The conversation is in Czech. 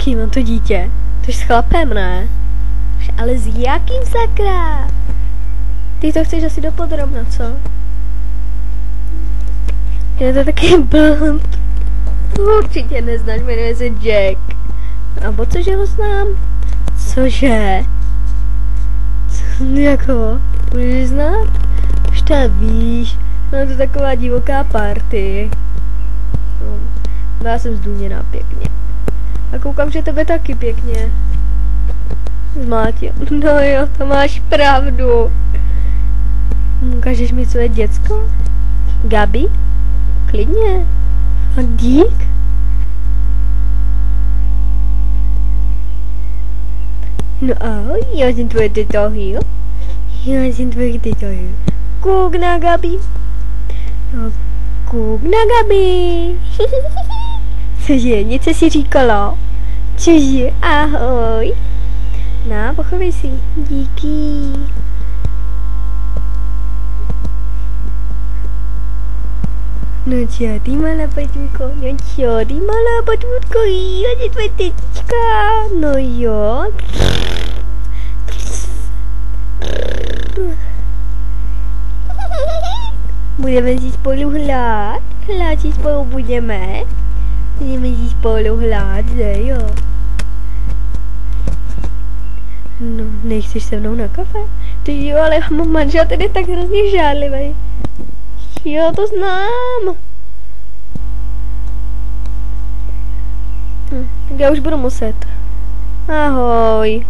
jaký mám to dítě? To je s chlapem, ne? Ale s jakým sakra? Ty to chceš asi dopodrobna, co? Je to taky blond. Určitě neznáš, jmenuje se Jack. Abo cože ho znám? Cože? Jako? Můžeš znát? Už to víš. No to taková divoká party. No, já jsem zdůněná pěkně. A koukám, že tebe taky pěkně zmátil. No jo, to máš pravdu. Ukážeš mi své děcko? Gabi? Klidně. A dík? No ahoj, já jsem tvoje tetohy, jo? Já jsem tvoje tetohy. Kouk na Gabi. No, kouk na Gabi. Cože, něco si říkala? Cože, ahoj. No, pochovej si. Díky. No čo, ty malá patůrko, no čo, ty malá patůrko, já je tvoje tetička, no jo. Budeme si spolu hrát si spolu budeme si spolu hrát, jo. No, nechceš se mnou na kafe? Ty jo, ale mám manžel, ten je tak hrozně žádlivý. Jo, to znám. Tak já už budu muset. Ahoj.